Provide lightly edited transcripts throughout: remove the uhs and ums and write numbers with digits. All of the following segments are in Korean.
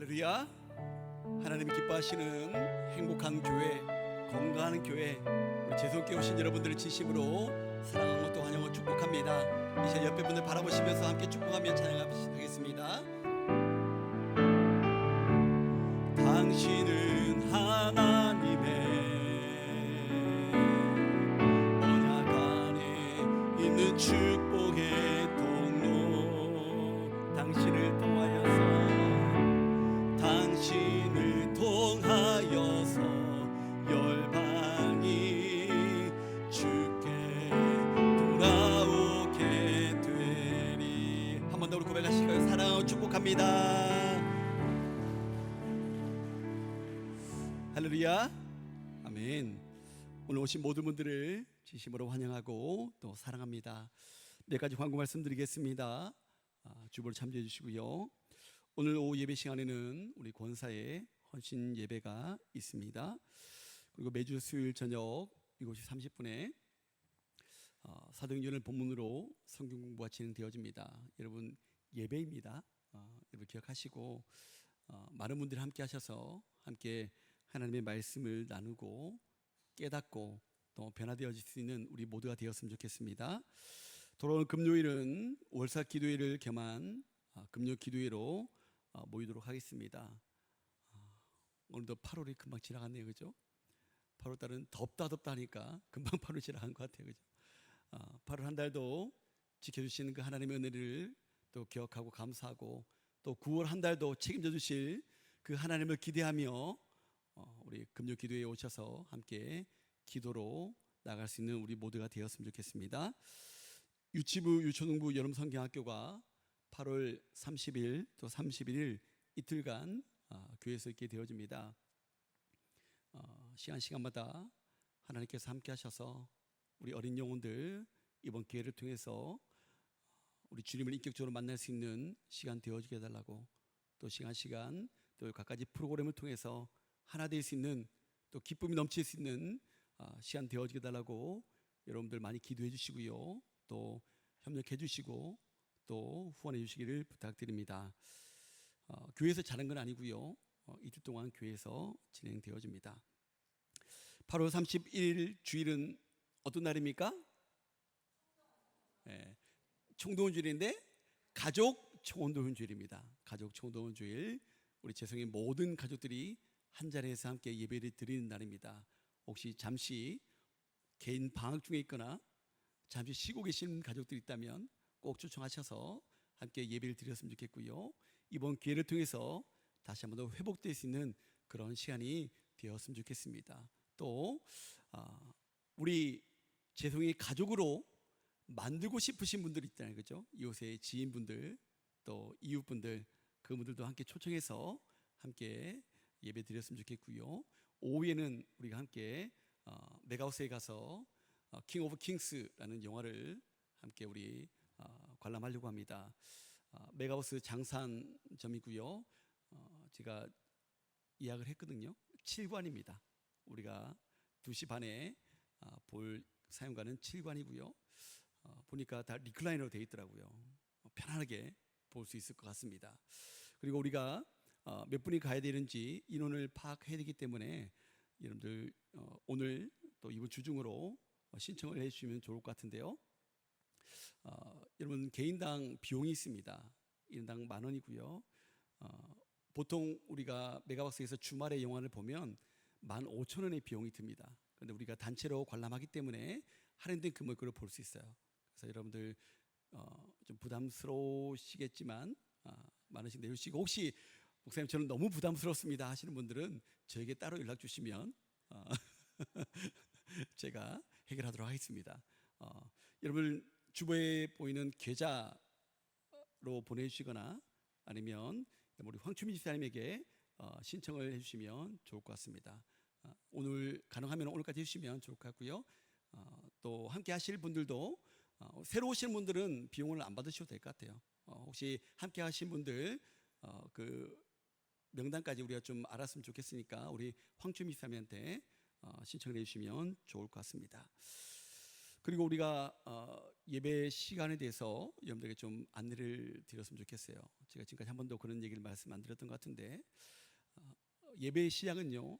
할렐루야. 하나님이 기뻐하시는 행복한 교회, 건강한 교회, 우리 재수없게 오신 여러분들을 진심으로 사랑하고 또 환영하고 축복합니다. 이제 옆에 분들 바라보시면서 함께 축복하며 찬양하겠습니다. 당신은 하나님의 언약 안에 있는 축복의 통로, 당신을 통하여서 열방이 주께 돌아오게 되리. 한 번 더 우리 고백하실까요? 사랑하고 축복합니다. 할렐루야. 아멘. 오늘 오신 모든 분들을 진심으로 환영하고 또 사랑합니다. 몇 가지 광고 말씀드리겠습니다. 주보를 참조해 주시고요. 오늘 오후 예배 시간에는 우리 권사의 헌신 예배가 있습니다. 그리고 매주 수요일 저녁 7시 30분에 사도행전을 본문으로 성경 공부가 진행되어집니다. 여러분 예배입니다. 여러분 기억하시고 많은 분들이 함께 하셔서 함께 하나님의 말씀을 나누고 깨닫고 또 변화되어질 수 있는 우리 모두가 되었으면 좋겠습니다. 돌아오는 금요일은 월사 기도회를 겸한 금요 기도회로 모이도록 하겠습니다. 오늘도 8월이 금방 지나갔네요, 그죠? 8월달은 덥다 하니까 금방 8월 지나간 것 같아요, 그죠? 8월 한 달도 지켜주시는 그 하나님의 은혜를 또 기억하고 감사하고, 또 9월 한 달도 책임져 주실 그 하나님을 기대하며 우리 금요 기도에 오셔서 함께 기도로 나갈 수 있는 우리 모두가 되었으면 좋겠습니다. 유치부 유초등부 여름 성경학교가 8월 30일 또 31일 이틀간 교회에서 있게 되어집니다. 시간마다 하나님께서 함께 하셔서 우리 어린 영혼들 이번 기회를 통해서 우리 주님을 인격적으로 만날 수 있는 시간 되어지게 해달라고, 또 시간 또 각가지 프로그램을 통해서 하나 될 수 있는, 또 기쁨이 넘칠 수 있는 시간 되어지게 해달라고 여러분들 많이 기도해 주시고요, 또 협력해 주시고 또 후원해 주시기를 부탁드립니다. 교회에서 자는 건 아니고요, 이틀 동안 교회에서 진행되어집니다. 8월 31일 주일은 어떤 날입니까? 네, 총동원 주일인데 가족 총동원 주일입니다. 가족 총동원 주일, 우리 재성의 모든 가족들이 한 자리에서 함께 예배를 드리는 날입니다. 혹시 잠시 개인 방학 중에 있거나 잠시 쉬고 계신 가족들이 있다면 꼭 초청하셔서 함께 예배를 드렸으면 좋겠고요, 이번 기회를 통해서 다시 한번 더 회복될 수 있는 그런 시간이 되었으면 좋겠습니다. 또 우리 재성이 가족으로 만들고 싶으신 분들이 있잖아요, 그죠? 이웃의 지인분들 또 이웃분들, 그분들도 함께 초청해서 함께 예배 드렸으면 좋겠고요, 오후에는 우리가 함께 메가우스에 가서 킹 오브 킹스라는 영화를 함께 우리 관람하려고 합니다. 메가우스 장산점이고요, 제가 예약을 했거든요. 7관입니다. 우리가 2시 반에 볼 사용관은 7관이고요, 보니까 다 리클라이너로 되어 있더라고요. 편안하게 볼 수 있을 것 같습니다. 그리고 우리가 몇 분이 가야 되는지 인원을 파악해야 되기 때문에 여러분들 오늘 또 이번 주 중으로 신청을 해주시면 좋을 것 같은데요, 여러분 개인당 비용이 있습니다. 1인당 10,000원이고요, 보통 우리가 메가박스에서 주말에 영화를 보면 15,000원의 비용이 듭니다. 그런데 우리가 단체로 관람하기 때문에 할인된 금액으로 볼 수 있어요. 그래서 여러분들 좀 부담스러우시겠지만 10,000원씩 내주시고, 혹시 목사님 저는 너무 부담스럽습니다 하시는 분들은 저에게 따로 연락 주시면 제가 해결하도록 하겠습니다. 여러분 주보에 보이는 계좌로 보내주시거나 아니면 우리 황추민 집사님에게 신청을 해주시면 좋을 것 같습니다. 오늘 가능하면 오늘까지 해주시면 좋을 것 같고요, 또 함께 하실 분들도 새로 오신 분들은 비용을 안 받으셔도 될 것 같아요. 혹시 함께 하신 분들 그 명단까지 우리가 좀 알았으면 좋겠으니까 우리 황추민 집사님한테 신청을 해주시면 좋을 것 같습니다. 그리고 우리가 예배 시간에 대해서 여러분들에게 좀 안내를 드렸으면 좋겠어요. 제가 지금까지 한 번도 그런 얘기를 말씀 안 드렸던 것 같은데, 예배의 시작은요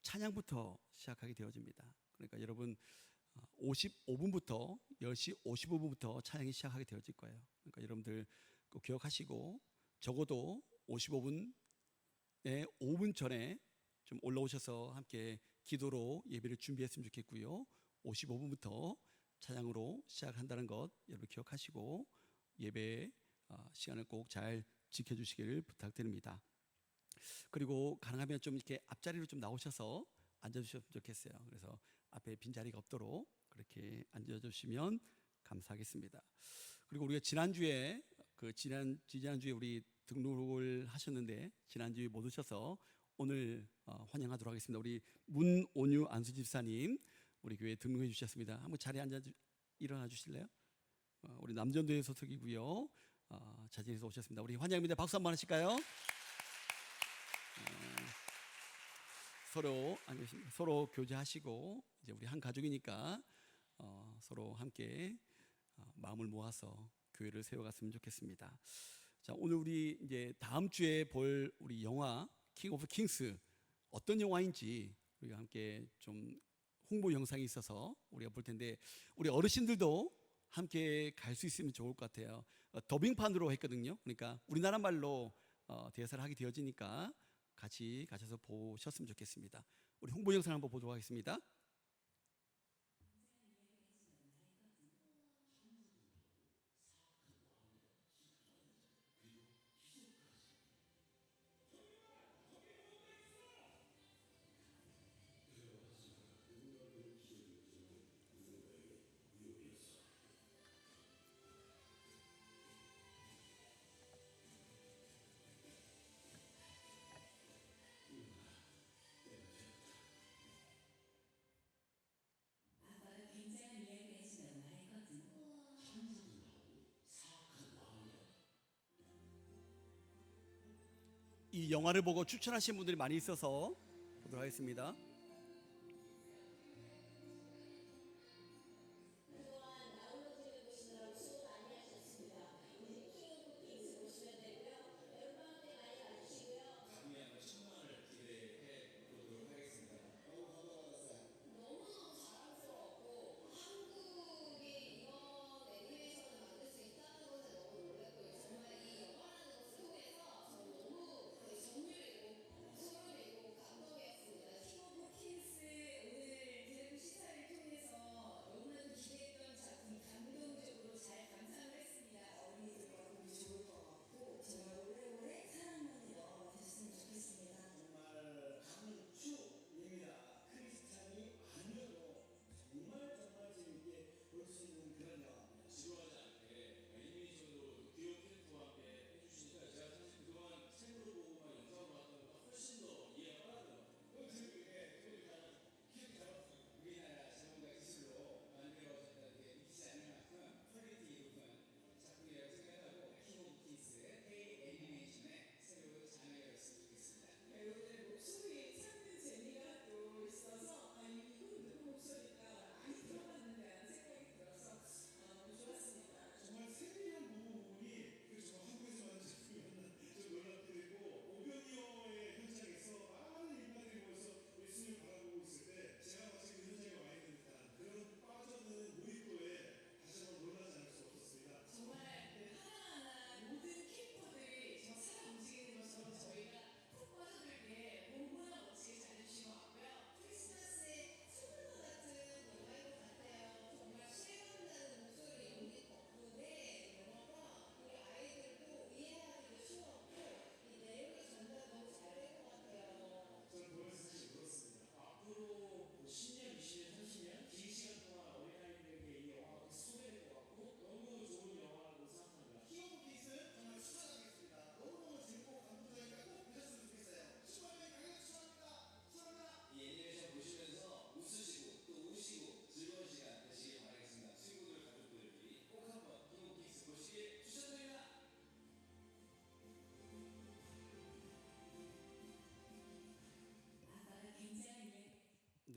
찬양부터 시작하게 되어집니다. 그러니까 여러분 55분부터 10시 55분부터 찬양이 시작하게 되어질 거예요. 그러니까 여러분들 꼭 기억하시고 적어도 55분에 5분 전에 좀 올라오셔서 함께 기도로 예배를 준비했으면 좋겠고요. 55분부터 찬양으로 시작한다는 것 여러분 기억하시고 예배 시간을 꼭 잘 지켜주시기를 부탁드립니다. 그리고 가능하면 좀 이렇게 앞자리로 좀 나오셔서 앉아주셨으면 좋겠어요. 그래서 앞에 빈자리가 없도록 그렇게 앉아주시면 감사하겠습니다. 그리고 우리가 지난주에 지난주에 우리 등록을 하셨는데 지난주에 못 오셔서 오늘 환영하도록 하겠습니다. 우리 문온유 안수 집사님 우리 교회에 등록해 주셨습니다. 한번 자리에 일어나 주실래요? 우리 남전도의 소속이고요. 자진해서 오셨습니다. 우리 환영합니다. 박수 한번 하실까요? 서로 교제하시고 이제 우리 한 가족이니까 서로 함께 마음을 모아서 교회를 세워갔으면 좋겠습니다. 자, 오늘 우리 이제 다음 주에 볼 우리 영화 킹 오브 킹스 어떤 영화인지 우리가 함께 좀 홍보 영상이 있어서 우리가 볼 텐데 우리 어르신들도 함께 갈 수 있으면 좋을 것 같아요. 더빙판으로 했거든요. 그러니까 우리나라 말로 대사를 하게 되어지니까 같이 가셔서 보셨으면 좋겠습니다. 우리 홍보 영상 한번 보도록 하겠습니다. 이 영화를 보고 추천하신 분들이 많이 있어서 보도록 하겠습니다.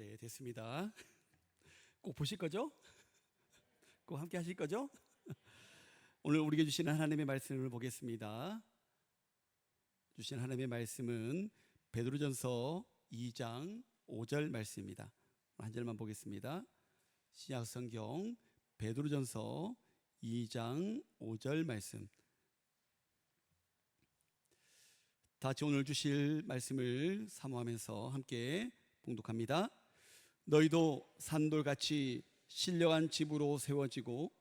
네, 됐습니다. 꼭 보실 거죠? 받고 함께 하실 거죠? 오늘 우리에게 주시는 하나님의 말씀을 보겠습니다. 주신 하나님의 말씀은 베드로전서 2장 5절 말씀입니다. 한 절만 보겠습니다. 신약성경 베드로전서 2장 5절 말씀. 다 같이 오늘 주실 말씀을 사모하면서 함께 봉독합니다. 너희도 산돌같이 신령한 집으로 세워지고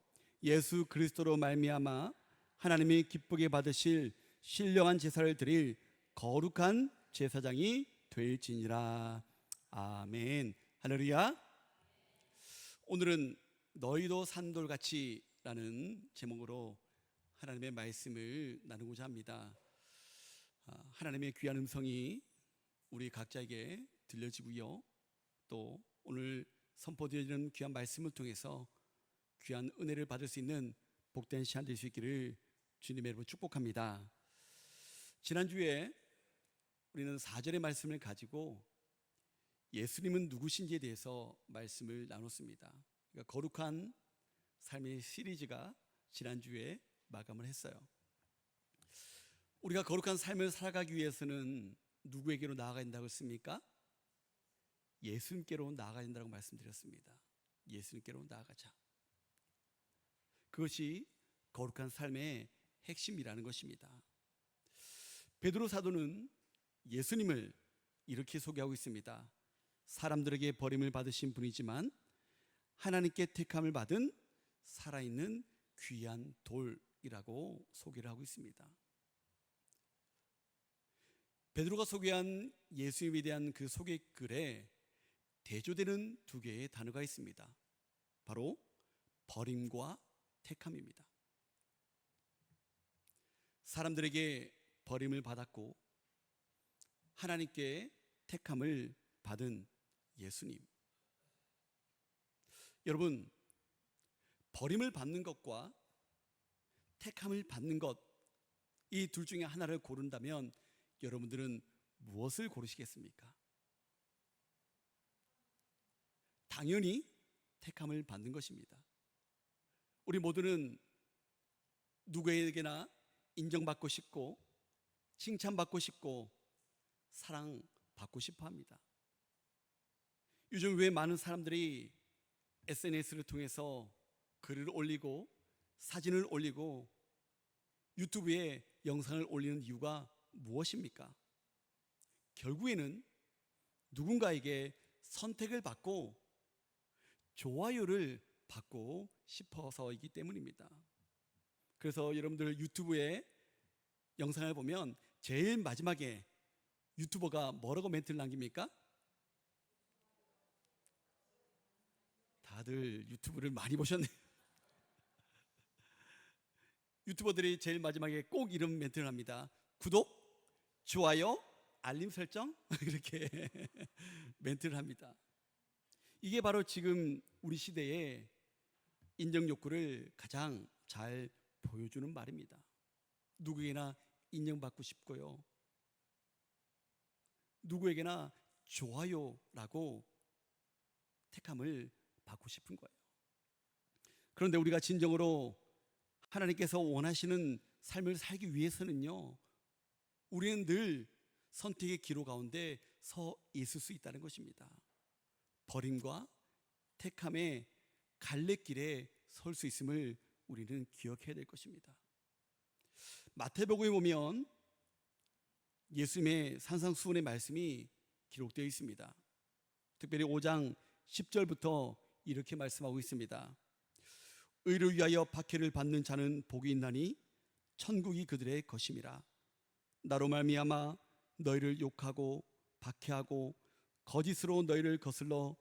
예수 그리스도로 말미암아 하나님이 기쁘게 받으실 신령한 제사를 드릴 거룩한 제사장이 될지니라. 아멘. 할렐루야. 오늘은 너희도 산돌같이 라는 제목으로 하나님의 말씀을 나누고자 합니다. 하나님의 귀한 음성이 우리 각자에게 들려지고요, 또 오늘 선포되어지는 귀한 말씀을 통해서 귀한 은혜를 받을 수 있는 복된 시간 될 수 있기를 주님의 이름으로 축복합니다. 지난주에 우리는 4절의 말씀을 가지고 예수님은 누구신지에 대해서 말씀을 나눴습니다. 그러니까 거룩한 삶의 시리즈가 지난주에 마감을 했어요. 우리가 거룩한 삶을 살아가기 위해서는 누구에게로 나아가야 된다고 했습니까? 예수님께로 나아가야 된다고 말씀드렸습니다. 예수님께로 나아가자. 그것이 거룩한 삶의 핵심이라는 것입니다. 베드로 사도는 예수님을 이렇게 소개하고 있습니다. 사람들에게 버림을 받으신 분이지만 하나님께 택함을 받은 살아있는 귀한 돌이라고 소개를 하고 있습니다. 베드로가 소개한 예수님에 대한 그 소개글에 대조되는 두 개의 단어가 있습니다. 바로 버림과 택함입니다. 사람들에게 버림을 받았고 하나님께 택함을 받은 예수님. 여러분, 버림을 받는 것과 택함을 받는 것, 이 둘 중에 하나를 고른다면 여러분들은 무엇을 고르시겠습니까? 당연히 택함을 받는 것입니다. 우리 모두는 누구에게나 인정받고 싶고 칭찬받고 싶고 사랑받고 싶어 합니다. 요즘 왜 많은 사람들이 SNS를 통해서 글을 올리고 사진을 올리고 유튜브에 영상을 올리는 이유가 무엇입니까? 결국에는 누군가에게 선택을 받고 좋아요를 받고 싶어서이기 때문입니다. 그래서 여러분들 유튜브에 영상을 보면 제일 마지막에 유튜버가 뭐라고 멘트를 남깁니까? 다들 유튜브를 많이 보셨네요. 유튜버들이 제일 마지막에 꼭 이런 멘트를 합니다. 구독, 좋아요, 알림 설정 이렇게 멘트를 합니다. 이게 바로 지금 우리 시대의 인정 욕구를 가장 잘 보여주는 말입니다. 누구에게나 인정받고 싶고요, 누구에게나 좋아요라고 택함을 받고 싶은 거예요. 그런데 우리가 진정으로 하나님께서 원하시는 삶을 살기 위해서는요, 우리는 늘 선택의 기로 가운데 서 있을 수 있다는 것입니다. 버림과 택함의 갈래길에 설 수 있음을 우리는 기억해야 될 것입니다. 마태복음에 보면 예수님의 산상수훈의 말씀이 기록되어 있습니다. 특별히 5장 10절부터 이렇게 말씀하고 있습니다. 의를 위하여 박해를 받는 자는 복이 있나니 천국이 그들의 것임이라. 나로 말미암아 너희를 욕하고 박해하고 거짓으로 너희를 거슬러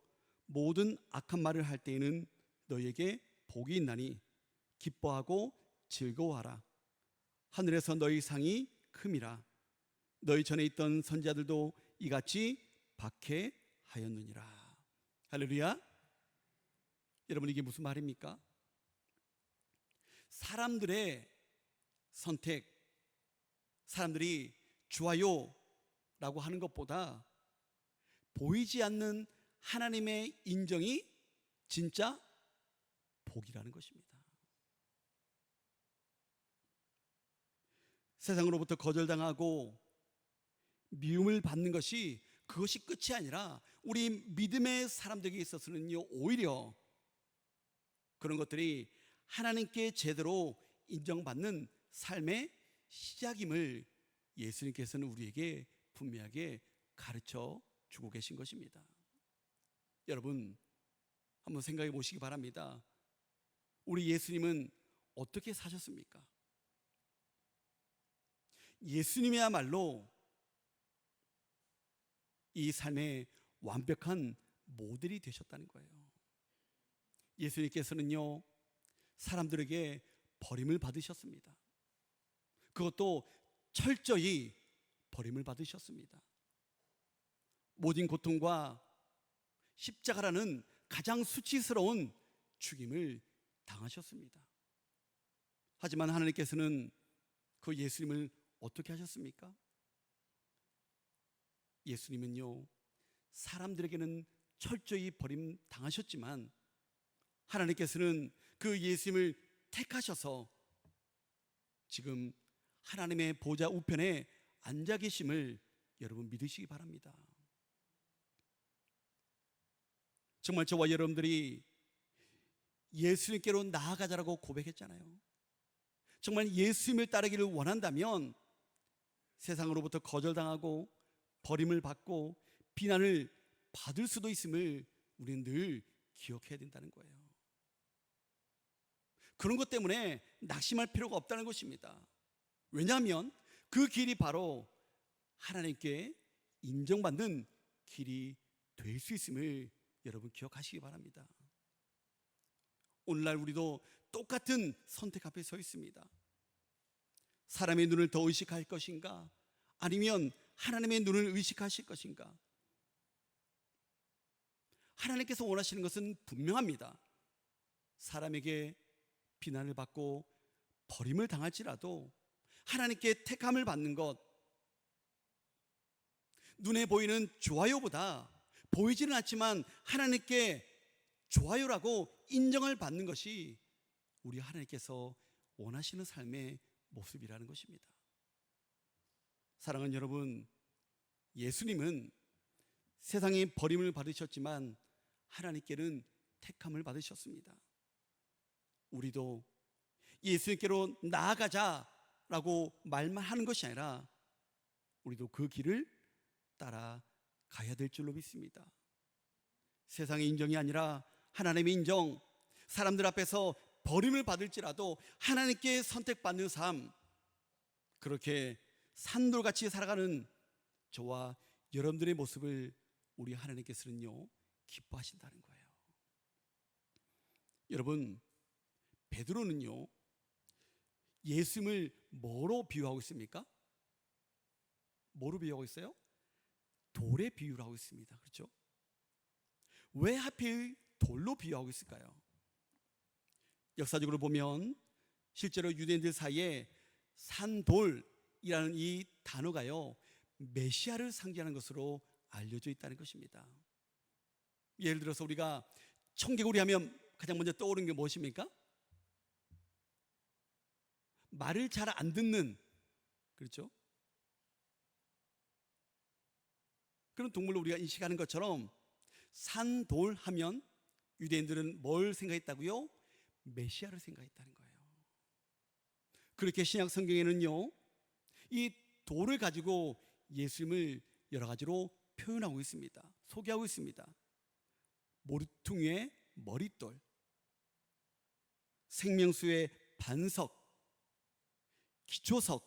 모든 악한 말을 할 때에는 너희에게 복이 있나니 기뻐하고 즐거워하라. 하늘에서 너희 상이 큼이라. 너희 전에 있던 선지자들도 이같이 박해하였느니라. 할렐루야. 여러분, 이게 무슨 말입니까? 사람들의 선택, 사람들이 좋아요라고 하는 것보다 보이지 않는 하나님의 인정이 진짜 복이라는 것입니다. 세상으로부터 거절당하고 미움을 받는 것이 그것이 끝이 아니라 우리 믿음의 사람들에게 있어서는요, 오히려 그런 것들이 하나님께 제대로 인정받는 삶의 시작임을 예수님께서는 우리에게 분명하게 가르쳐 주고 계신 것입니다. 여러분, 한번 생각해 보시기 바랍니다. 우리 예수님은 어떻게 사셨습니까? 예수님이야말로 이 삶의 완벽한 모델이 되셨다는 거예요. 예수님께서는요, 사람들에게 버림을 받으셨습니다. 그것도 철저히 버림을 받으셨습니다. 모든 고통과 십자가라는 가장 수치스러운 죽임을 당하셨습니다. 하지만 하나님께서는 그 예수님을 어떻게 하셨습니까? 예수님은요, 사람들에게는 철저히 버림 당하셨지만 하나님께서는 그 예수님을 택하셔서 지금 하나님의 보좌 우편에 앉아 계심을 여러분 믿으시기 바랍니다. 정말 저와 여러분들이 예수님께로 나아가자라고 고백했잖아요. 정말 예수님을 따르기를 원한다면 세상으로부터 거절당하고 버림을 받고 비난을 받을 수도 있음을 우리는 늘 기억해야 된다는 거예요. 그런 것 때문에 낙심할 필요가 없다는 것입니다. 왜냐하면 그 길이 바로 하나님께 인정받는 길이 될 수 있음을 여러분 기억하시기 바랍니다. 오늘날 우리도 똑같은 선택 앞에 서 있습니다. 사람의 눈을 더 의식할 것인가? 아니면 하나님의 눈을 의식하실 것인가? 하나님께서 원하시는 것은 분명합니다. 사람에게 비난을 받고 버림을 당할지라도 하나님께 택함을 받는 것, 눈에 보이는 좋아요보다 보이지는 않지만 하나님께 좋아요라고 인정을 받는 것이 우리 하나님께서 원하시는 삶의 모습이라는 것입니다. 사랑하는 여러분, 예수님은 세상에 버림을 받으셨지만 하나님께는 택함을 받으셨습니다. 우리도 예수님께로 나아가자라고 말만 하는 것이 아니라 우리도 그 길을 따라가야 될 줄로 믿습니다. 세상의 인정이 아니라 하나님의 인정, 사람들 앞에서 버림을 받을지라도 하나님께 선택받는 삶, 그렇게 산돌같이 살아가는 저와 여러분들의 모습을 우리 하나님께서는요, 기뻐하신다는 거예요. 여러분, 베드로는요, 예수님을 뭐로 비유하고 있습니까? 뭐로 비유하고 있어요? 돌에 비유를 하고 있습니다. 그렇죠? 왜 하필 돌로 비유하고 있을까요? 역사적으로 보면 실제로 유대인들 사이에 산돌이라는 이 단어가요, 메시아를 상징하는 것으로 알려져 있다는 것입니다. 예를 들어서 우리가 청개구리 하면 가장 먼저 떠오르는 게 무엇입니까? 말을 잘 안 듣는, 그렇죠? 그런 동물로 우리가 인식하는 것처럼 산돌 하면 유대인들은 뭘 생각했다고요? 메시아를 생각했다는 거예요. 그렇게 신약 성경에는요, 이 돌을 가지고 예수님을 여러 가지로 표현하고 있습니다. 소개하고 있습니다. 모퉁이의 머릿돌, 생명수의 반석, 기초석,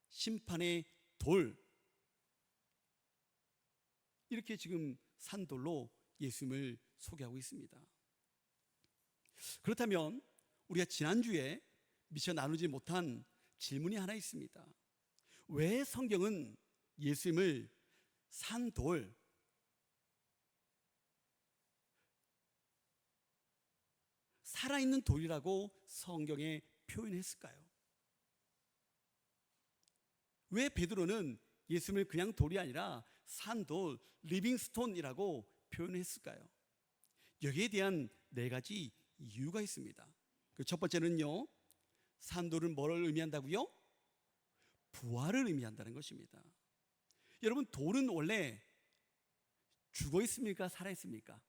심판의 돌, 이렇게 지금 산돌로 예수님을 소개하고 있습니다. 그렇다면 우리가 지난주에 미처 나누지 못한 질문이 하나 있습니다. 왜 성경은 예수님을 산돌, 살아있는 돌이라고 성경에 표현했을까요? 왜 베드로는 예수님을 그냥 돌이 아니라 산돌, 리빙스톤이라고 표현했을까요? 여기에 대한 네 가지 이유가 있습니다. 그 첫 번째는요, 산돌은 뭐를 의미한다고요? 부활을 의미한다는 것입니다. 여러분, 돌은 원래 죽어 있습니까? 살아 있습니까?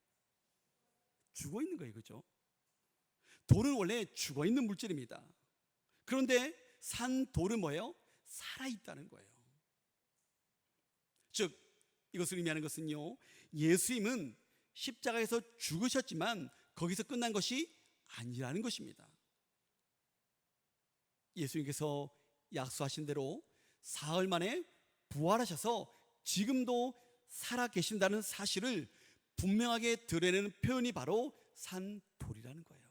죽어 있는 거예요, 그죠? 돌은 원래 죽어 있는 물질입니다. 그런데 산돌은 뭐예요? 살아 있다는 거예요. 즉, 이것을 의미하는 것은요, 예수님은 십자가에서 죽으셨지만 거기서 끝난 것이 아니라는 것입니다. 예수님께서 약속하신 대로 사흘 만에 부활하셔서 지금도 살아 계신다는 사실을 분명하게 드러내는 표현이 바로 산돌이라는 거예요.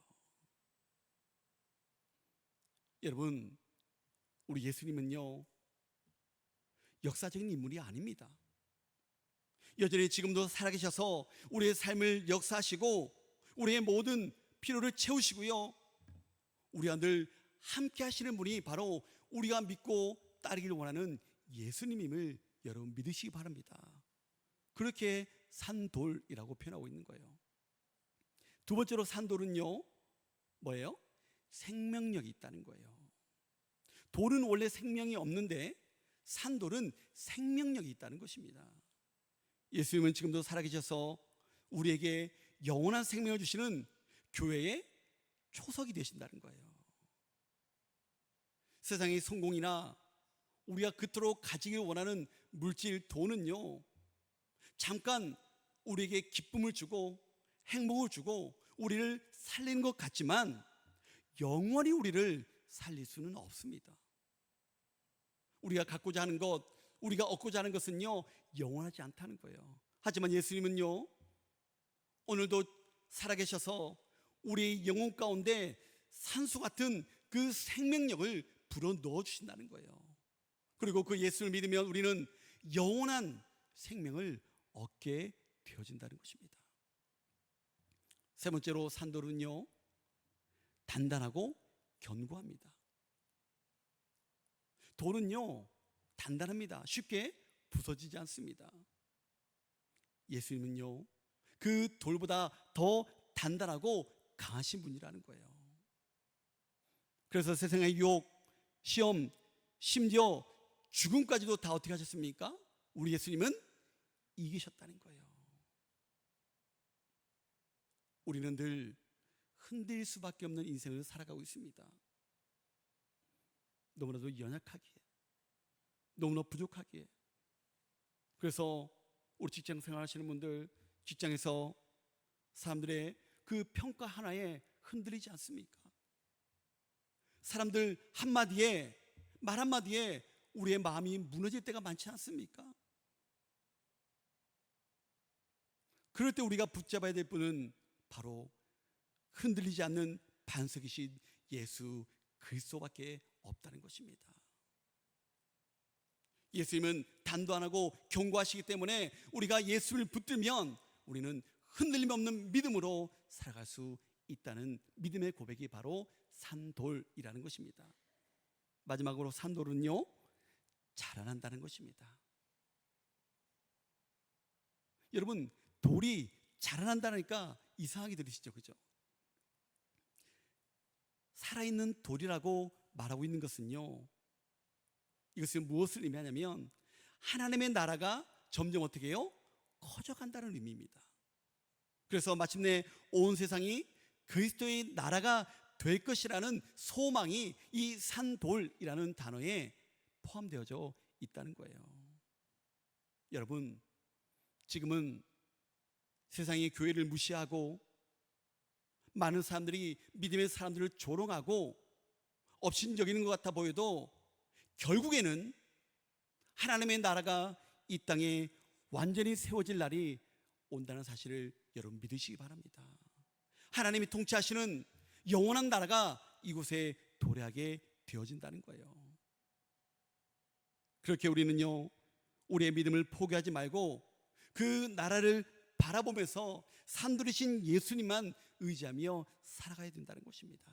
여러분, 우리 예수님은요, 역사적인 인물이 아닙니다. 여전히 지금도 살아계셔서 우리의 삶을 역사하시고 우리의 모든 필요를 채우시고요, 우리와 늘 함께 하시는 분이 바로 우리가 믿고 따르기를 원하는 예수님임을 여러분 믿으시기 바랍니다. 그렇게 산돌이라고 표현하고 있는 거예요. 두 번째로 산돌은요, 뭐예요? 생명력이 있다는 거예요. 돌은 원래 생명이 없는데 산돌은 생명력이 있다는 것입니다. 예수님은 지금도 살아계셔서 우리에게 영원한 생명을 주시는 교회의 초석이 되신다는 거예요. 세상의 성공이나 우리가 그토록 가지길 원하는 물질, 돈은요, 잠깐 우리에게 기쁨을 주고 행복을 주고 우리를 살리는 것 같지만 영원히 우리를 살릴 수는 없습니다. 우리가 갖고자 하는 것, 우리가 얻고자 하는 것은요, 영원하지 않다는 거예요. 하지만 예수님은요, 오늘도 살아계셔서 우리 영혼 가운데 산소 같은 그 생명력을 불어 넣어 주신다는 거예요. 그리고 그 예수를 믿으면 우리는 영원한 생명을 얻게 되어진다는 것입니다. 세 번째로 산돌은요, 단단하고 견고합니다. 돌은요, 단단합니다. 쉽게 부서지지 않습니다. 예수님은요, 그 돌보다 더 단단하고 강하신 분이라는 거예요. 그래서 세상의 유혹, 시험, 심지어 죽음까지도 다 어떻게 하셨습니까? 우리 예수님은 이기셨다는 거예요. 우리는 늘 흔들릴 수밖에 없는 인생을 살아가고 있습니다. 너무나도 연약하기에, 너무나 부족하기에. 그래서 우리 직장 생활하시는 분들, 직장에서 사람들의 그 평가 하나에 흔들리지 않습니까? 사람들 한마디에, 말 한마디에 우리의 마음이 무너질 때가 많지 않습니까? 그럴 때 우리가 붙잡아야 될 분은 바로 흔들리지 않는 반석이신 예수 그리스도밖에 없다는 것입니다. 예수님은 단단하고 견고하시기 때문에 우리가 예수를 붙들면 우리는 흔들림 없는 믿음으로 살아갈 수 있다는 믿음의 고백이 바로 산돌이라는 것입니다. 마지막으로 산돌은요, 자라난다는 것입니다. 여러분, 돌이 자라난다니까 이상하게 들으시죠, 그죠? 살아있는 돌이라고 말하고 있는 것은요, 이것은 무엇을 의미하냐면 하나님의 나라가 점점 어떻게 해요? 커져간다는 의미입니다. 그래서 마침내 온 세상이 그리스도의 나라가 될 것이라는 소망이 이 산돌이라는 단어에 포함되어져 있다는 거예요. 여러분, 지금은 세상이 교회를 무시하고 많은 사람들이 믿음의 사람들을 조롱하고 업신여기는 것 같아 보여도 결국에는 하나님의 나라가 이 땅에 완전히 세워질 날이 온다는 사실을 여러분 믿으시기 바랍니다. 하나님이 통치하시는 영원한 나라가 이곳에 도래하게 되어진다는 거예요. 그렇게 우리는요, 우리의 믿음을 포기하지 말고 그 나라를 바라보면서 산돌이신 예수님만 의지하며 살아가야 된다는 것입니다.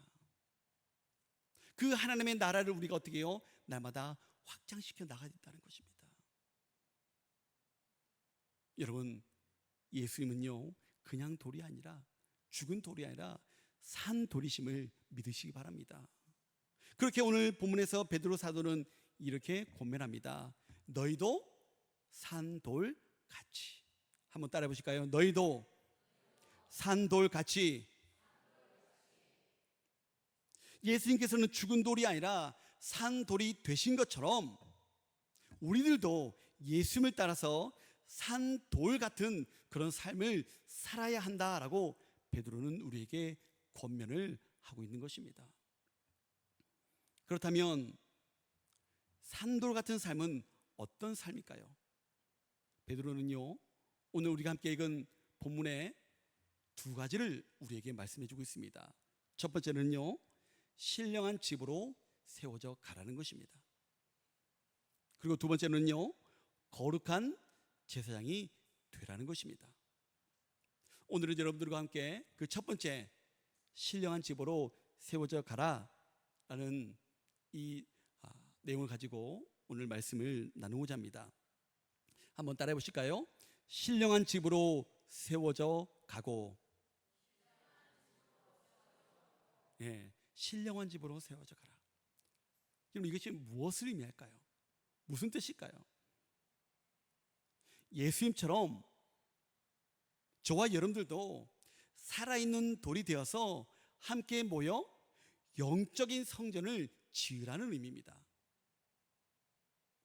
그 하나님의 나라를 우리가 어떻게 해요? 날마다 확장시켜 나가야 된다는 것입니다. 여러분, 예수님은요, 그냥 돌이 아니라, 죽은 돌이 아니라 산돌이심을 믿으시기 바랍니다. 그렇게 오늘 본문에서 베드로 사도는 이렇게 권면합니다. 너희도 산돌같이. 한번 따라해 보실까요? 너희도 산돌같이. 예수님께서는 죽은 돌이 아니라 산돌이 되신 것처럼 우리들도 예수님을 따라서 산돌 같은 그런 삶을 살아야 한다라고 베드로는 우리에게 권면을 하고 있는 것입니다. 그렇다면 산돌 같은 삶은 어떤 삶일까요? 베드로는요, 오늘 우리가 함께 읽은 본문의 두 가지를 우리에게 말씀해 주고 있습니다. 첫 번째는요, 신령한 집으로 세워져 가라는 것입니다. 그리고 두 번째는요, 거룩한 제사장이 되라는 것입니다. 오늘은 여러분들과 함께 그 첫 번째 신령한 집으로 세워져 가라라는 이 내용을 가지고 오늘 말씀을 나누고자 합니다. 한번 따라해 보실까요? 신령한 집으로 세워져 가고. 신령한 집으로 세워져 가라. 그럼 이것이 무엇을 의미할까요? 무슨 뜻일까요? 예수님처럼 저와 여러분들도 살아있는 돌이 되어서 함께 모여 영적인 성전을 지으라는 의미입니다.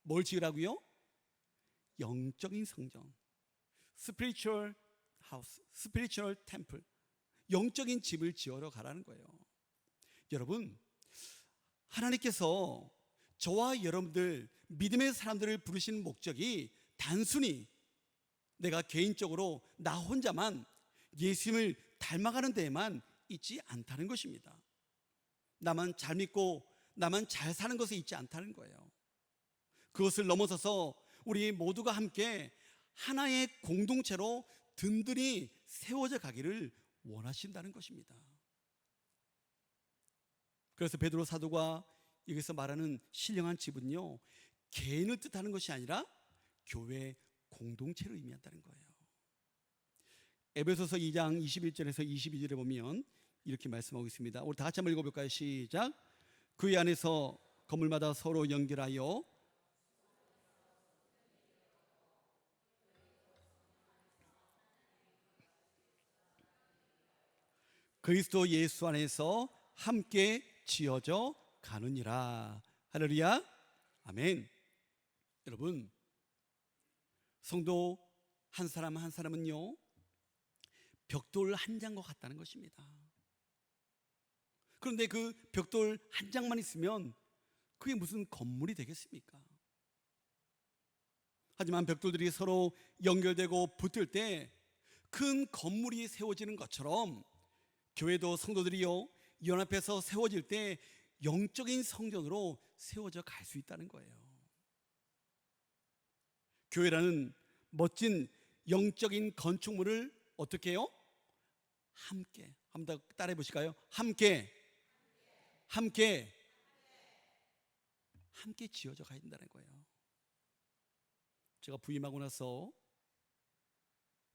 뭘 지으라고요? 영적인 성전, spiritual house, spiritual temple, 영적인 집을 지으러 가라는 거예요. 여러분, 하나님께서 저와 여러분들 믿음의 사람들을 부르시는 목적이 단순히 내가 개인적으로 나 혼자만 예수님을 닮아가는 데에만 있지 않다는 것입니다. 나만 잘 믿고 나만 잘 사는 것에 있지 않다는 거예요. 그것을 넘어서서 우리 모두가 함께 하나의 공동체로 든든히 세워져 가기를 원하신다는 것입니다. 그래서 베드로 사도가 여기서 말하는 신령한 집은요, 개인을 뜻하는 것이 아니라 교회 공동체를 의미한다는 거예요. 에베소서 2장 21절에서 22절에 보면 이렇게 말씀하고 있습니다. 우리 다 같이 한번 읽어볼까요? 시작. 그 안에서 건물마다 서로 연결하여 그리스도 예수 안에서 함께 지어져 가느니라. 할렐루야. 아멘. 여러분, 성도 한 사람 한 사람은요, 벽돌 한 장과 같다는 것입니다. 그런데 그 벽돌 한 장만 있으면 그게 무슨 건물이 되겠습니까? 하지만 벽돌들이 서로 연결되고 붙을 때 큰 건물이 세워지는 것처럼 교회도 성도들이요, 연합해서 세워질 때 영적인 성전으로 세워져 갈 수 있다는 거예요. 교회라는 멋진 영적인 건축물을 어떻게 해요? 함께. 한번 더 따라해 보실까요? 함께 지어져 가야 된다는 거예요. 제가 부임하고 나서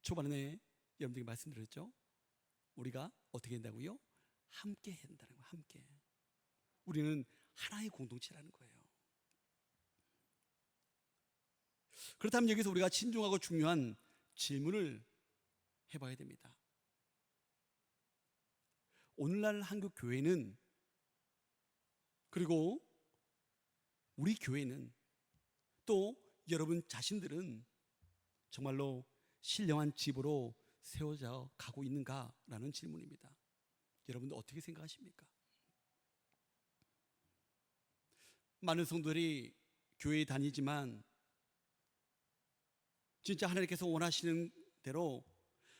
초반에 여러분들에게 말씀드렸죠. 우리가 어떻게 된다고요? 함께 해야 된다는 거예요. 함께. 우리는 하나의 공동체라는 거예요. 그렇다면 여기서 우리가 신중하고 중요한 질문을 해봐야 됩니다. 오늘날 한국 교회는, 그리고 우리 교회는, 또 여러분 자신들은 정말로 신령한 집으로 세워져 가고 있는가라는 질문입니다. 여러분들 어떻게 생각하십니까? 많은 성도들이 교회에 다니지만 진짜 하나님께서 원하시는 대로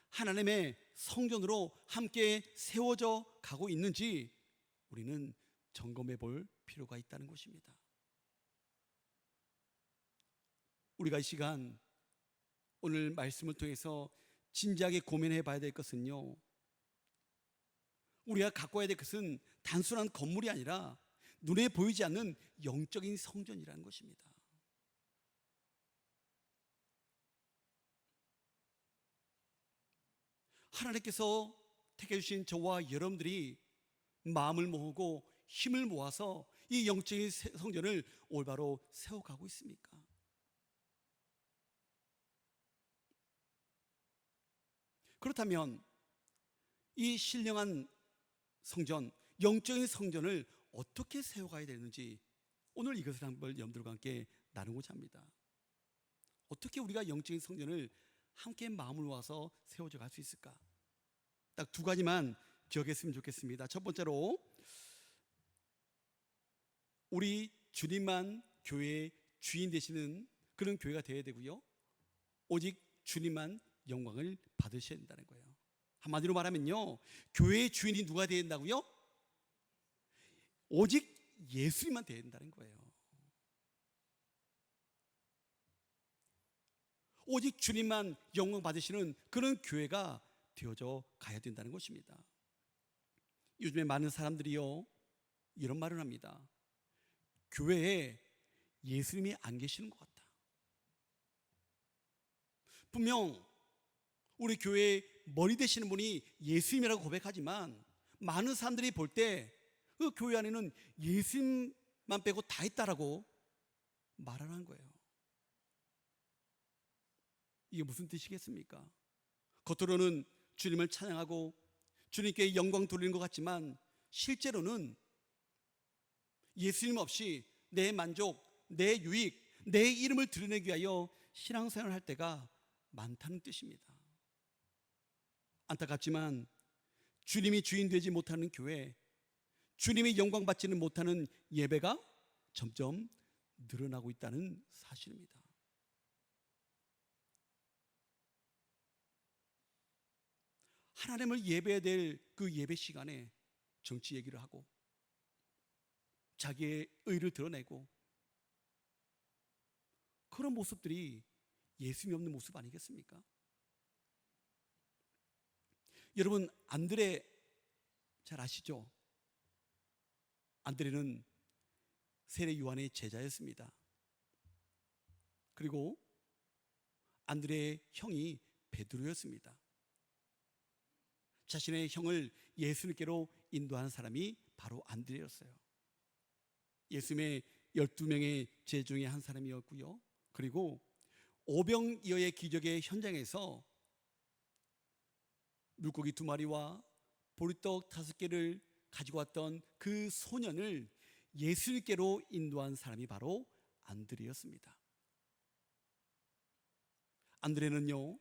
하나님의 성전으로 함께 세워져 가고 있는지 우리는 점검해 볼 필요가 있다는 것입니다. 우리가 이 시간 오늘 말씀을 통해서 진지하게 고민해 봐야 될 것은요, 우리가 갖고 와야 될 것은 단순한 건물이 아니라 눈에 보이지 않는 영적인 성전이라는 것입니다. 하나님께서 택해 주신 저와 여러분들이 마음을 모으고 힘을 모아서 이 영적인 성전을 올바로 세워가고 있습니까? 그렇다면 이 신령한 성전, 영적인 성전을 어떻게 세워가야 되는지 오늘 이것을 한번 여러분들과 함께 나누고자 합니다. 어떻게 우리가 영적인 성전을 함께 마음을 모아서 세워져 갈 수 있을까? 딱 두 가지만 기억했으면 좋겠습니다. 첫 번째로, 우리 주님만 교회의 주인 되시는 그런 교회가 되어야 되고요, 오직 주님만 영광을 받으셔야 된다는 거예요. 한마디로 말하면요, 교회의 주인이 누가 되어야 된다고요? 오직 예수님만 되어야 된다는 거예요. 오직 주님만 영광 받으시는 그런 교회가 되어져 가야 된다는 것입니다. 요즘에 많은 사람들이요, 이런 말을 합니다. 교회에 예수님이 안 계시는 것 같다. 분명 우리 교회의 머리 되시는 분이 예수님이라고 고백하지만 많은 사람들이 볼 때 그 교회 안에는 예수님만 빼고 다 있다라고 말하는 거예요. 이게 무슨 뜻이겠습니까? 겉으로는 주님을 찬양하고 주님께 영광 돌리는 것 같지만 실제로는 예수님 없이 내 만족, 내 유익, 내 이름을 드러내기 위하여 신앙생활을 할 때가 많다는 뜻입니다. 안타깝지만 주님이 주인 되지 못하는 교회, 주님이 영광 받지는 못하는 예배가 점점 늘어나고 있다는 사실입니다. 하나님을 예배해야 될 그 예배 시간에 정치 얘기를 하고 자기의 의를 드러내고, 그런 모습들이 예수님이 없는 모습 아니겠습니까? 여러분, 안드레 잘 아시죠? 안드레는 세례 요한의 제자였습니다. 그리고 안드레의 형이 베드로였습니다. 자신의 형을 예수님께로 인도한 사람이 바로 안드레였어요. 예수님의 12명의 제자 중에 한 사람이었고요, 그리고 오병이어의 기적의 현장에서 물고기 2마리와 보리떡 5개를 가지고 왔던 그 소년을 예수님께로 인도한 사람이 바로 안드레였습니다. 안드레는요,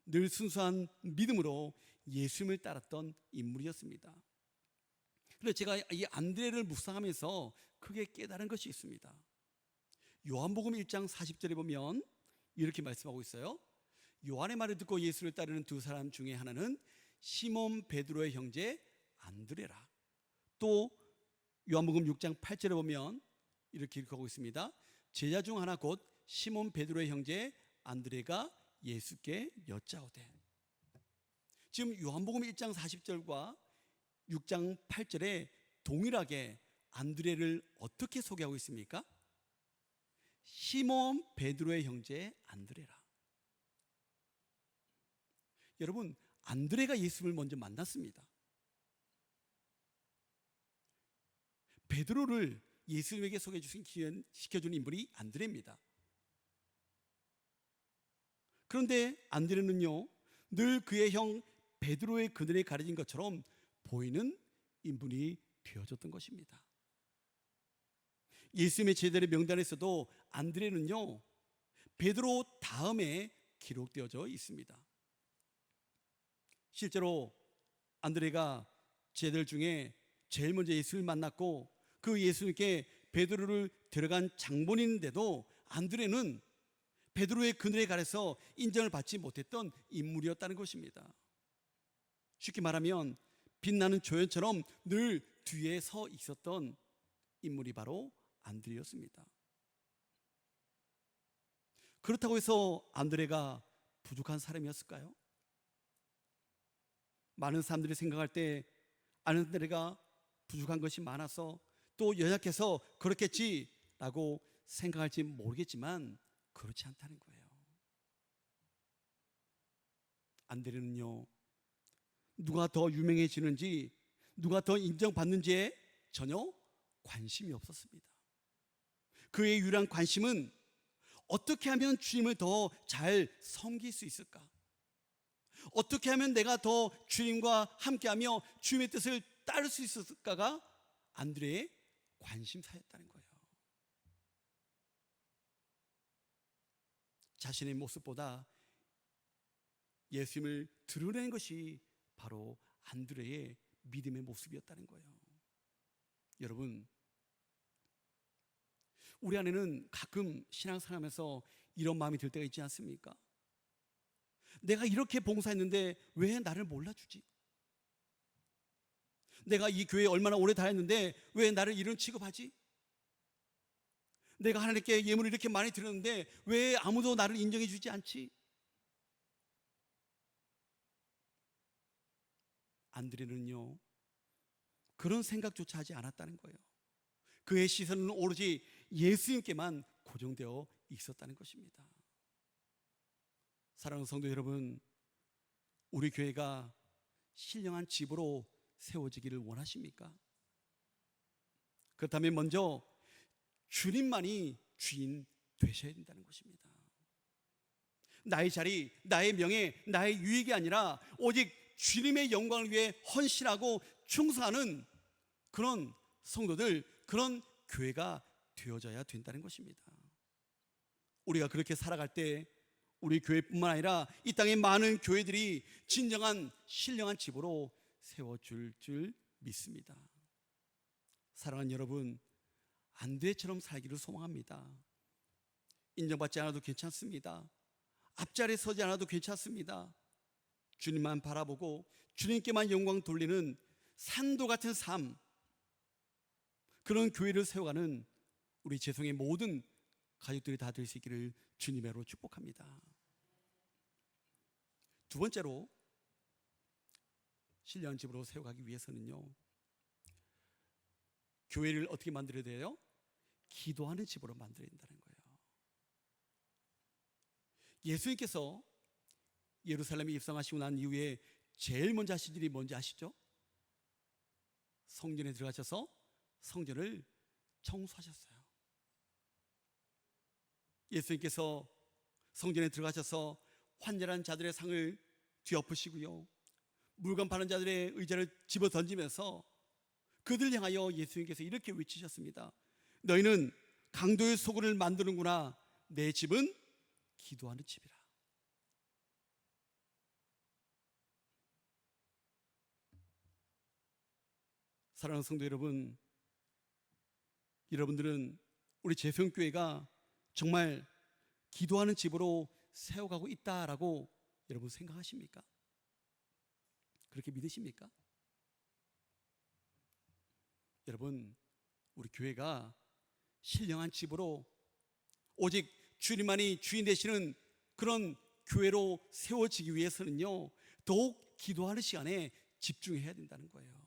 늘 순수한 믿음으로 예수님을 따랐던 인물이었습니다. 그래서 제가 이 안드레를 묵상하면서 크게 깨달은 것이 있습니다. 요한복음 1장 40절에 보면 이렇게 말씀하고 있어요. 요한의 말을 듣고 예수를 따르는 두 사람 중에 하나는 시몬 베드로의 형제 안드레라. 또 요한복음 6장 8절에 보면 이렇게 기록하고 있습니다. 제자 중 하나 곧 시몬 베드로의 형제 안드레가 예수께 여짜오되. 지금 요한복음 1장 40절과 6장 8절에 동일하게 안드레를 어떻게 소개하고 있습니까? 시몬 베드로의 형제 안드레라. 여러분, 안드레가 예수를 먼저 만났습니다. 베드로를 예수님에게 소개시켜준 인물이 안드레입니다. 그런데 안드레는요, 늘 그의 형 베드로의 그늘에 가려진 것처럼 보이는 인물이 되어졌던 것입니다. 예수님의 제자들의 명단에서도 안드레는요, 베드로 다음에 기록되어져 있습니다. 실제로 안드레가 제자들 중에 제일 먼저 예수를 만났고 그 예수님께 베드로를 데려간 장본인인데도 안드레는 베드로의 그늘에 가려서 인정을 받지 못했던 인물이었다는 것입니다. 쉽게 말하면 빛나는 조연처럼 늘 뒤에 서 있었던 인물이 바로 안드레였습니다. 그렇다고 해서 안드레가 부족한 사람이었을까요? 많은 사람들이 생각할 때 안드레가 부족한 것이 많아서 또 연약해서 그렇겠지라고 생각할지 모르겠지만 그렇지 않다는 거예요. 안드레는요, 누가 더 유명해지는지, 누가 더 인정받는지에 전혀 관심이 없었습니다. 그의 유일한 관심은 어떻게 하면 주님을 더 잘 섬길 수 있을까? 어떻게 하면 내가 더 주님과 함께하며 주님의 뜻을 따를 수 있을까가 안드레의 관심사였다는 거예요. 자신의 모습보다 예수님을 드러내는 것이 바로 안드레의 믿음의 모습이었다는 거예요. 여러분, 우리 안에는 가끔 신앙생활하면서 이런 마음이 들 때가 있지 않습니까? 내가 이렇게 봉사했는데 왜 나를 몰라주지? 내가 이 교회에 얼마나 오래 다녔는데 왜 나를 이런 취급하지? 내가 하나님께 예물을 이렇게 많이 드렸는데 왜 아무도 나를 인정해 주지 않지? 안드레는요, 그런 생각조차 하지 않았다는 거예요. 그의 시선은 오로지 예수님께만 고정되어 있었다는 것입니다. 사랑하는 성도 여러분, 우리 교회가 신령한 집으로 세워지기를 원하십니까? 그렇다면 먼저 주님만이 주인 되셔야 된다는 것입니다. 나의 자리, 나의 명예, 나의 유익이 아니라 오직 주님의 영광을 위해 헌신하고 충성하는 그런 성도들, 그런 교회가 되어져야 된다는 것입니다. 우리가 그렇게 살아갈 때 우리 교회뿐만 아니라 이 땅의 많은 교회들이 진정한 신령한 집으로 세워질 줄 믿습니다. 사랑하는 여러분, 안드레처럼 살기를 소망합니다. 인정받지 않아도 괜찮습니다. 앞자리에 서지 않아도 괜찮습니다. 주님만 바라보고 주님께만 영광 돌리는 산도 같은 삶, 그런 교회를 세워가는 우리 재성의 모든 가족들이 다 될 수 있기를 주님으로 축복합니다. 두 번째로 신령한 집으로 세워가기 위해서는요, 교회를 어떻게 만들어야 돼요? 기도하는 집으로 만들어야 된다는 거예요. 예수님께서 예루살렘에 입성하시고 난 이후에 제일 먼저 하신 일이 뭔지 아시죠? 성전에 들어가셔서 성전을 청소하셨어요. 예수님께서 성전에 들어가셔서 환전한 자들의 상을 뒤엎으시고요, 물건 파는 자들의 의자를 집어 던지면서 그들 향하여 예수님께서 이렇게 외치셨습니다. 너희는 강도의 소굴을 만드는구나. 내 집은 기도하는 집이라. 사랑하는 성도 여러분, 여러분들은 우리 재성교회가 정말 기도하는 집으로 세워가고 있다라고 여러분 생각하십니까? 그렇게 믿으십니까? 여러분, 우리 교회가 신령한 집으로 오직 주님만이 주인 되시는 그런 교회로 세워지기 위해서는요, 더욱 기도하는 시간에 집중해야 된다는 거예요.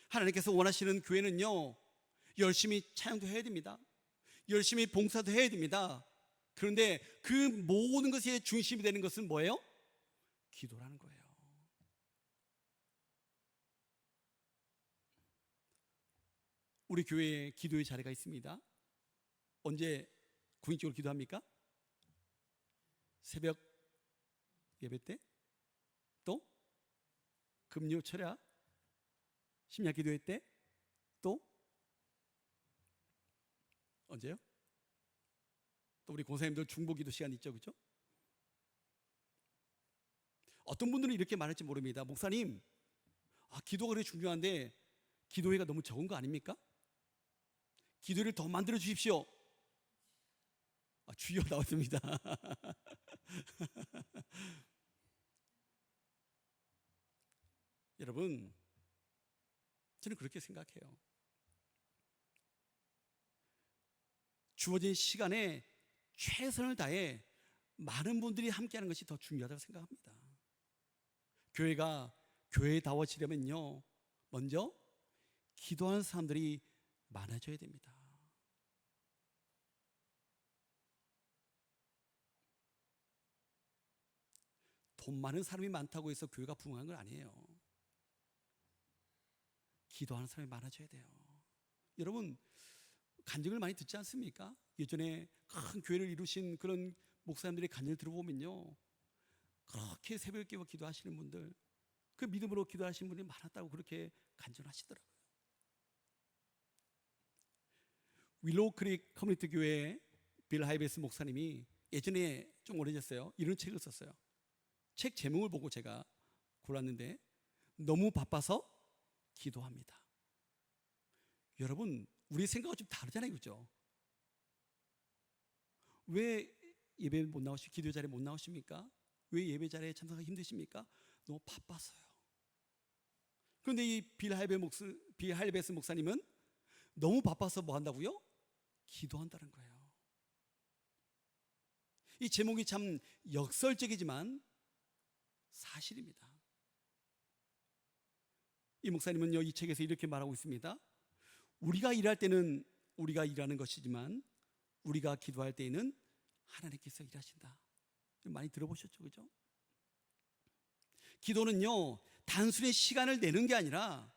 하나님께서 원하시는 교회는요, 열심히 찬양도 해야 됩니다. 열심히 봉사도 해야 됩니다. 그런데 그 모든 것의 중심이 되는 것은 뭐예요? 기도라는 거예요. 우리 교회에 기도의 자리가 있습니다. 언제 구인적으로 기도합니까? 새벽 예배 때? 또 금요 철야 심야 기도회 때? 또 언제요? 또 우리 권사님들 중보 기도 시간 있죠, 그렇죠? 어떤 분들은 이렇게 말할지 모릅니다. 목사님, 기도가 그렇게 중요한데 기도회가 너무 적은 거 아닙니까? 기도를 더 만들어 주십시오. 주여 나왔습니다. 여러분, 저는 그렇게 생각해요. 주어진 시간에 최선을 다해 많은 분들이 함께하는 것이 더 중요하다고 생각합니다. 교회가 교회다워지려면요, 먼저 기도하는 사람들이 많아져야 됩니다. 돈 많은 사람이 많다고 해서 교회가 부흥한 건 아니에요. 기도하는 사람이 많아져야 돼요. 여러분, 간증을 많이 듣지 않습니까? 예전에 큰 교회를 이루신 그런 목사님들의 간증을 들어보면요, 그렇게 새벽에 깨워 기도하시는 분들, 그 믿음으로 기도하시는 분들이 많았다고 그렇게 간증하시더라고요. 윌로우 크릭 커뮤니티 교회 빌 하이베스 목사님이 예전에 좀 오래됐어요. 이런 책을 썼어요. 책 제목을 보고 제가 골랐는데, 너무 바빠서 기도합니다. 여러분, 우리 생각은 좀 다르잖아요, 그죠? 왜 예배 못 나오시, 기도 자리에 못 나오십니까? 왜 예배 자리에 참석하기 힘드십니까? 너무 바빠서요. 그런데 이 빌 하이베스 목사님은 너무 바빠서 뭐 한다고요? 기도한다는 거예요. 이 제목이 참 역설적이지만 사실입니다. 이 목사님은요, 이 책에서 이렇게 말하고 있습니다. 우리가 일할 때는 우리가 일하는 것이지만 우리가 기도할 때에는 하나님께서 일하신다. 많이 들어보셨죠, 그죠? 기도는요, 단순히 시간을 내는 게 아니라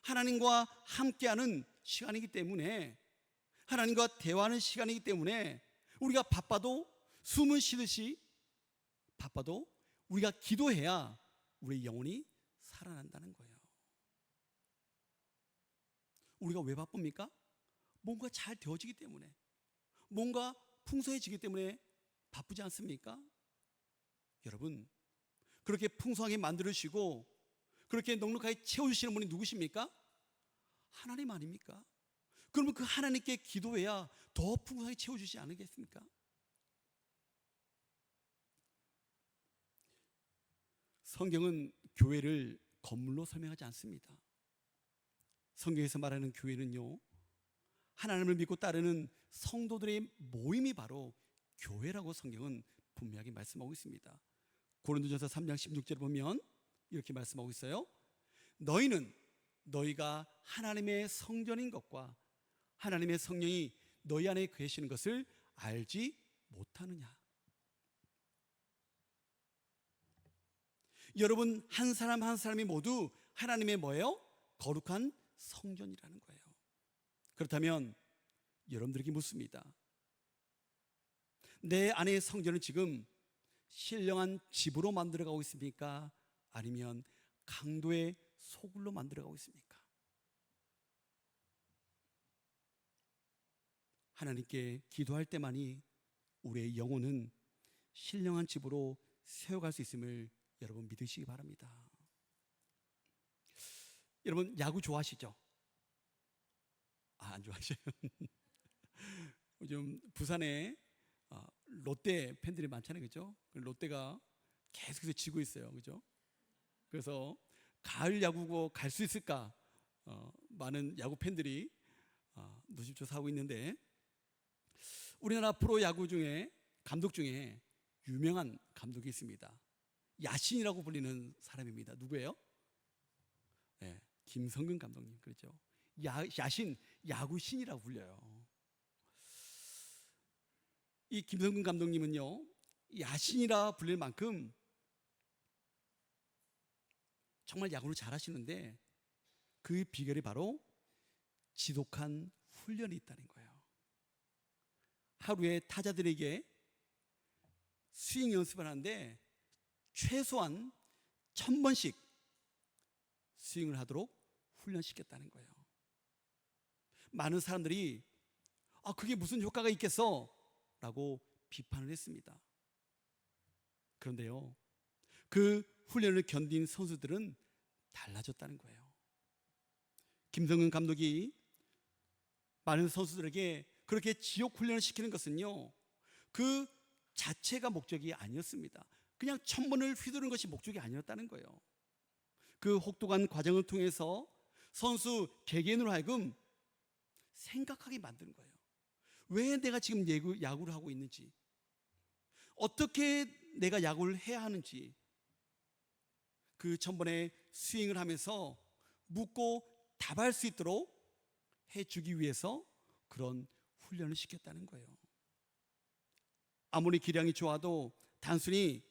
하나님과 함께하는 시간이기 때문에, 하나님과 대화하는 시간이기 때문에, 우리가 바빠도 숨을 쉬듯이 바빠도 우리가 기도해야 우리의 영혼이 살아난다는 거예요. 우리가 왜 바쁩니까? 뭔가 잘 되어지기 때문에, 뭔가 풍성해지기 때문에 바쁘지 않습니까? 여러분, 그렇게 풍성하게 만들으시고 그렇게 넉넉하게 채워주시는 분이 누구십니까? 하나님 아닙니까? 그러면 그 하나님께 기도해야 더 풍성하게 채워주시지 않겠습니까? 성경은 교회를 건물로 설명하지 않습니다. 성경에서 말하는 교회는요, 하나님을 믿고 따르는 성도들의 모임이 바로 교회라고 성경은 분명하게 말씀하고 있습니다. 고린도전서 3장 16절에 보면 이렇게 말씀하고 있어요. 너희는 너희가 하나님의 성전인 것과 하나님의 성령이 너희 안에 계시는 것을 알지 못하느냐. 여러분, 한 사람 한 사람이 모두 하나님의 뭐예요? 거룩한 성전이라는 거예요. 그렇다면 여러분들에게 묻습니다. 내 안의 성전은 지금 신령한 집으로 만들어가고 있습니까? 아니면 강도의 소굴로 만들어가고 있습니까? 하나님께 기도할 때만이 우리의 영혼은 신령한 집으로 세워갈 수 있음을 여러분 믿으시기 바랍니다. 여러분, 야구 좋아하시죠? 안 좋아하셔요? 요즘 부산에 롯데 팬들이 많잖아요, 그죠? 롯데가 계속해서 지고 있어요, 그죠? 그래서 가을 야구고 갈 수 있을까? 많은 야구 팬들이 노심초사하고 있는데, 우리나라 프로 야구 중에 감독 중에 유명한 감독이 있습니다. 야신이라고 불리는 사람입니다. 누구예요? 네, 김성근 감독님. 그렇죠? 야신, 야구신이라고 불려요. 이 김성근 감독님은요, 야신이라 불릴 만큼 정말 야구를 잘하시는데, 그 비결이 바로 지독한 훈련이 있다는 거예요. 하루에 타자들에게 스윙 연습을 하는데 최소한 1000번씩 스윙을 하도록 훈련시켰다는 거예요. 많은 사람들이 그게 무슨 효과가 있겠어? 라고 비판을 했습니다. 그런데요, 그 훈련을 견딘 선수들은 달라졌다는 거예요. 김성근 감독이 많은 선수들에게 그렇게 지옥 훈련을 시키는 것은요, 그 자체가 목적이 아니었습니다. 그냥 1000번을 휘두르는 것이 목적이 아니었다는 거예요. 그 혹독한 과정을 통해서 선수 개개인으로 하여금 생각하게 만드는 거예요. 왜 내가 지금 야구를 하고 있는지, 어떻게 내가 야구를 해야 하는지, 그 1000번의 스윙을 하면서 묻고 답할 수 있도록 해주기 위해서 그런 훈련을 시켰다는 거예요. 아무리 기량이 좋아도 단순히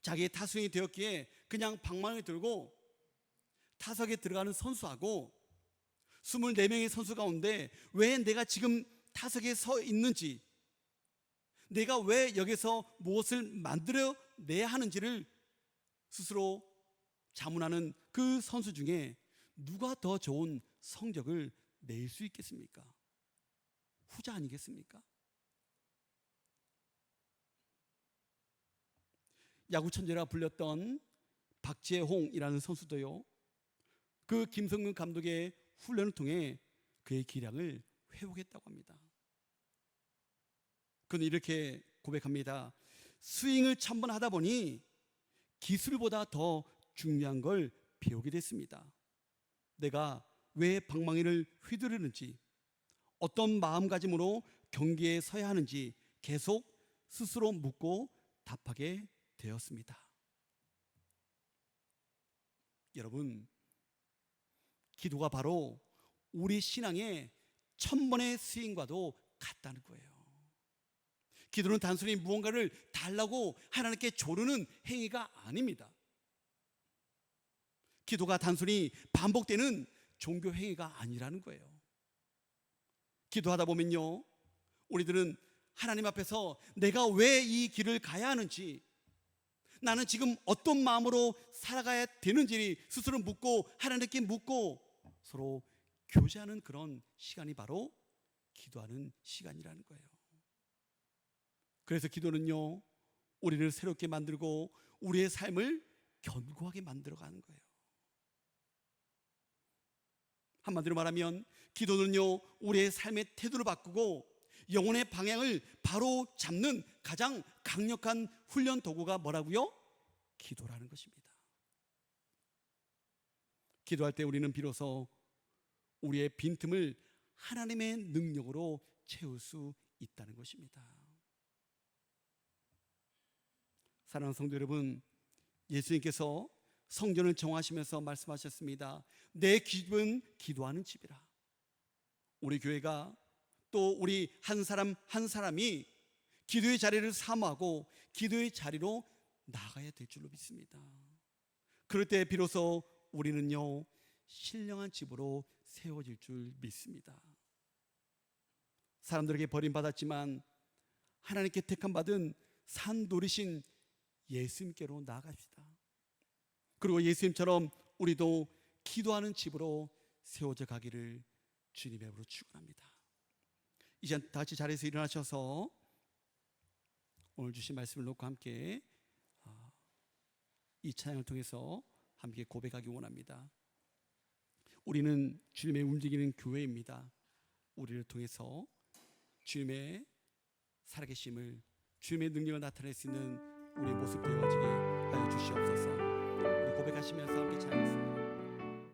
자기의 타석이 되었기에 그냥 방망이를 들고 타석에 들어가는 선수하고 24명의 선수 가운데 왜 내가 지금 타석에 서 있는지, 내가 왜 여기서 무엇을 만들어내야 하는지를 스스로 자문하는 그 선수 중에 누가 더 좋은 성적을 낼 수 있겠습니까? 후자 아니겠습니까? 야구 천재라 불렸던 박재홍이라는 선수도요, 그 김성근 감독의 훈련을 통해 그의 기량을 회복했다고 합니다. 그는 이렇게 고백합니다. 스윙을 천번 하다 보니 기술보다 더 중요한 걸 배우게 됐습니다. 내가 왜 방망이를 휘두르는지, 어떤 마음가짐으로 경기에 서야 하는지 계속 스스로 묻고 답하게 되었습니다. 여러분, 기도가 바로 우리 신앙의 1000번의 스윙과도 같다는 거예요. 기도는 단순히 무언가를 달라고 하나님께 조르는 행위가 아닙니다. 기도가 단순히 반복되는 종교 행위가 아니라는 거예요. 기도하다 보면요, 우리들은 하나님 앞에서 내가 왜 이 길을 가야 하는지, 나는 지금 어떤 마음으로 살아가야 되는지 스스로 묻고 하나님께 묻고 서로 교제하는 그런 시간이 바로 기도하는 시간이라는 거예요. 그래서 기도는요, 우리를 새롭게 만들고 우리의 삶을 견고하게 만들어가는 거예요. 한마디로 말하면 기도는요, 우리의 삶의 태도를 바꾸고 영혼의 방향을 바로 잡는 가장 강력한 훈련 도구가 뭐라고요? 기도라는 것입니다. 기도할 때 우리는 비로소 우리의 빈틈을 하나님의 능력으로 채울 수 있다는 것입니다. 사랑하는 성도 여러분, 예수님께서 성전을 정하시면서 말씀하셨습니다. 내 집은 기도하는 집이라. 우리 교회가 또 우리 한 사람 한 사람이 기도의 자리를 사모하고 기도의 자리로 나가야 될 줄로 믿습니다. 그럴 때 비로소 우리는요, 신령한 집으로 세워질 줄 믿습니다. 사람들에게 버림받았지만 하나님께 택함받은 산돌이신 예수님께로 나아갑시다. 그리고 예수님처럼 우리도 기도하는 집으로 세워져 가기를 주님의 이름으로 축원합니다. 이제 다 같이 자리에서 일어나셔서 오늘 주신 말씀을 놓고 함께 이 찬양을 통해서 함께 고백하기 원합니다. 우리는 주님의 움직이는 교회입니다. 우리를 통해서 주님의 살아계심을, 주님의 능력을 나타낼 수 있는 우리의 모습 되어지게 하여 주시옵소서. 우리 고백하시면서